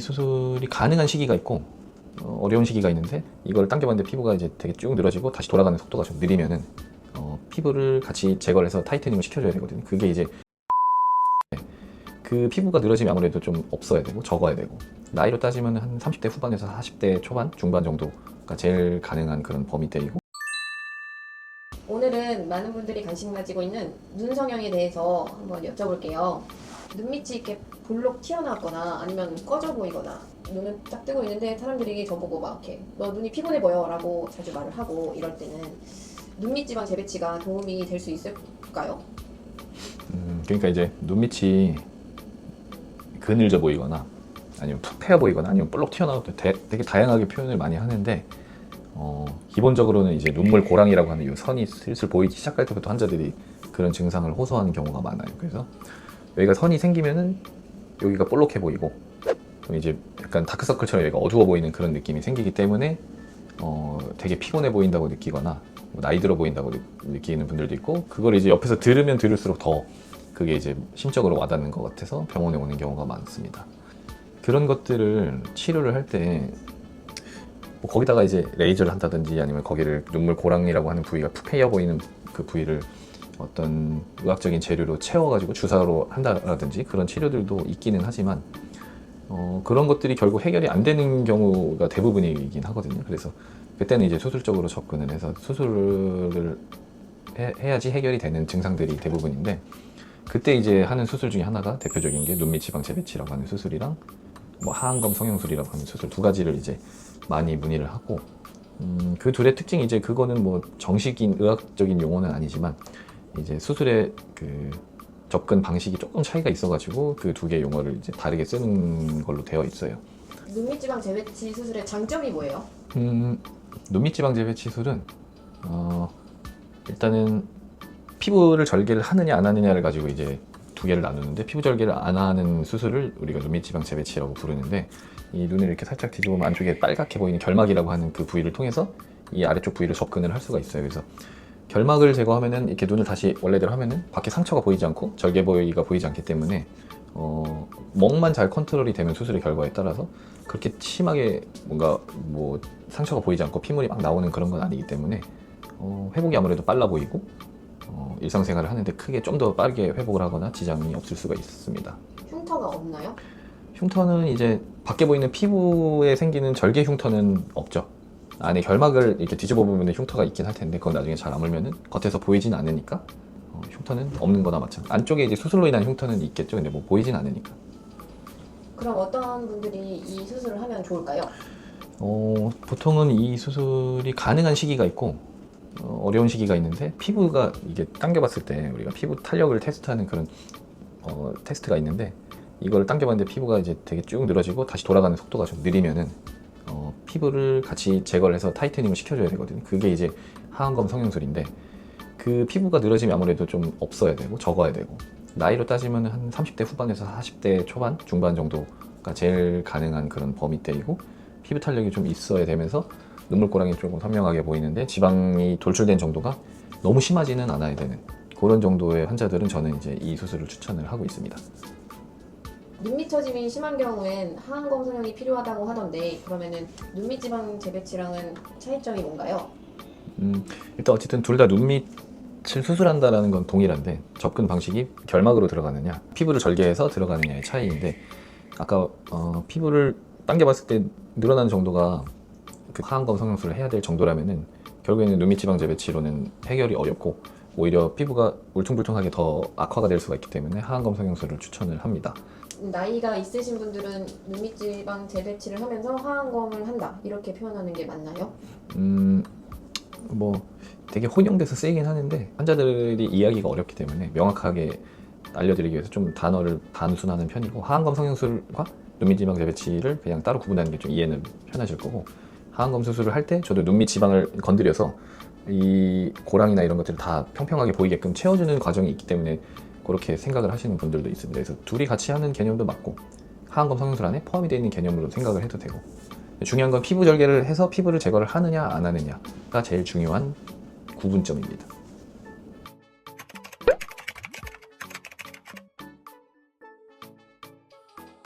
수술이 가능한 시기가 있고 어려운 시기가 있는데, 이걸 당겨봤는데 피부가 이제 되게 쭉 늘어지고 다시 돌아가는 속도가 좀 느리면은 피부를 같이 제거를 해서 타이트닝을 시켜줘야 되거든요. 그게 이제 그 피부가 늘어지면 아무래도 좀 없어야 되고 적어야 되고, 나이로 따지면 한 30대 후반에서 40대 초반 중반 정도가 제일 가능한 그런 범위대이고. 오늘은 많은 분들이 관심 가지고 있는 눈 성형에 대해서 한번 여쭤볼게요. 눈밑이 이렇게 볼록 튀어나왔거나 아니면 꺼져 보이거나 눈은 딱 뜨고 있는데 사람들이 저보고 막 이렇게 너 눈이 피곤해 보여 라고 자주 말을 하고, 이럴 때는 눈밑 지방 재배치가 도움이 될 수 있을까요? 그러니까 이제 눈밑이 그늘져 보이거나 아니면 푹 패여 보이거나 아니면 볼록 튀어나올 때 되게 다양하게 표현을 많이 하는데, 기본적으로는 이제 눈물 고랑이라고 하는 이 선이 슬슬 보이기 시작할 때부터 환자들이 그런 증상을 호소하는 경우가 많아요. 그래서 여기가 선이 생기면은 여기가 볼록해 보이고, 그럼 이제 약간 다크서클처럼 여기가 어두워 보이는 그런 느낌이 생기기 때문에 되게 피곤해 보인다고 느끼거나 나이 들어 보인다고 느끼는 분들도 있고, 그걸 이제 옆에서 들으면 들을수록 더 그게 이제 심적으로 와닿는 것 같아서 병원에 오는 경우가 많습니다. 그런 것들을 치료를 할 때 뭐 거기다가 이제 레이저를 한다든지 아니면 거기를 눈물 고랑이라고 하는 부위가 푹 패여 보이는 그 부위를 어떤 의학적인 재료로 채워가지고 주사로 한다라든지 그런 치료들도 있기는 하지만 그런 것들이 결국 해결이 안 되는 경우가 대부분이긴 하거든요. 그래서 그때는 이제 수술적으로 접근을 해서 수술을 해야지 해결이 되는 증상들이 대부분인데, 그때 이제 하는 수술 중에 하나가 대표적인 게 눈밑 지방 재배치라고 하는 수술이랑 뭐 하안검 성형술이라고 하는 수술 두 가지를 이제 많이 문의를 하고, 그 둘의 특징이 이제 그거는 뭐 정식인 의학적인 용어는 아니지만 이제 수술의 그 접근 방식이 조금 차이가 있어가지고 그 두 개의 용어를 이제 다르게 쓰는 걸로 되어 있어요. 눈밑 지방 재배치 수술의 장점이 뭐예요? 눈밑 지방 재배치술은 일단은 피부를 절개를 하느냐 안 하느냐를 가지고 이제 두 개를 나누는데, 피부 절개를 안 하는 수술을 우리가 눈밑 지방 재배치라고 부르는데, 이 눈을 이렇게 살짝 뒤집으면 안쪽에 빨갛게 보이는 결막이라고 하는 그 부위를 통해서 이 아래쪽 부위를 접근을 할 수가 있어요. 그래서 결막을 제거하면은 이렇게 눈을 다시 원래대로 하면은 밖에 상처가 보이지 않고 절개 부위가 보이지 않기 때문에 멍만 잘 컨트롤이 되면 수술의 결과에 따라서 그렇게 심하게 뭔가 뭐 상처가 보이지 않고 피물이 막 나오는 그런 건 아니기 때문에 회복이 아무래도 빨라 보이고 일상생활을 하는데 크게 좀 더 빠르게 회복을 하거나 지장이 없을 수가 있습니다. 흉터가 없나요? 흉터는 이제 밖에 보이는 피부에 생기는 절개 흉터는 없죠. 안에 결막을 이렇게 뒤집어 보면 흉터가 있긴 할 텐데, 그건 나중에 잘 아물면은 겉에서 보이진 않으니까 흉터는 없는 거나 마찬가지. 안쪽에 이제 수술로 인한 흉터는 있겠죠. 근데 뭐 보이진 않으니까. 그럼 어떤 분들이 이 수술을 하면 좋을까요? 보통은 이 수술이 가능한 시기가 있고 어려운 시기가 있는데, 피부가 이게 당겨봤을 때 우리가 피부 탄력을 테스트하는 그런 테스트가 있는데, 이걸 당겨봤는데 피부가 이제 되게 쭉 늘어지고 다시 돌아가는 속도가 좀 느리면은 피부를 같이 제거를 해서 타이트닝을 시켜줘야 되거든요. 그게 이제 하안검 성형술인데, 그 피부가 늘어지면 아무래도 좀 없어야 되고 적어야 되고, 나이로 따지면 한 30대 후반에서 40대 초반 중반 정도가 제일 가능한 그런 범위대이고, 피부 탄력이 좀 있어야 되면서 눈물고랑이 조금 선명하게 보이는데 지방이 돌출된 정도가 너무 심하지는 않아야 되는 그런 정도의 환자들은 저는 이제 이 수술을 추천을 하고 있습니다. 눈밑 처짐이 심한 경우엔 하안검 성형이 필요하다고 하던데, 그러면은 눈밑 지방 재배치랑은 차이점이 뭔가요? 일단 어쨌든 둘 다 눈밑을 수술한다는 건 동일한데, 접근 방식이 결막으로 들어가느냐 피부를 절개해서 들어가느냐의 차이인데, 아까 피부를 당겨봤을 때 늘어나는 정도가 그 하안검 성형술을 해야 될 정도라면은 결국에는 눈밑 지방 재배치로는 해결이 어렵고 오히려 피부가 울퉁불퉁하게 더 악화가 될 수가 있기 때문에 하안검 성형술을 추천을 합니다. 나이가 있으신 분들은 눈밑 지방 재배치를 하면서 하안검을 한다, 이렇게 표현하는 게 맞나요? 뭐 되게 혼용돼서 쓰이긴 하는데 환자들이 이해하기가 어렵기 때문에 명확하게 알려드리기 위해서 좀 단어를 단순하는 편이고, 하안검 성형술과 눈밑 지방 재배치를 그냥 따로 구분하는 게 좀 이해는 편하실 거고, 하안검 수술을 할 때 저도 눈밑 지방을 건드려서 이 고랑이나 이런 것들을 다 평평하게 보이게끔 채워주는 과정이 있기 때문에 그렇게 생각을 하시는 분들도 있습니다. 그래서 둘이 같이 하는 개념도 맞고 하안검 성형술 안에 포함이 되어 있는 개념으로 생각을 해도 되고, 중요한 건 피부 절개를 해서 피부를 제거를 하느냐 안 하느냐가 제일 중요한 구분점입니다.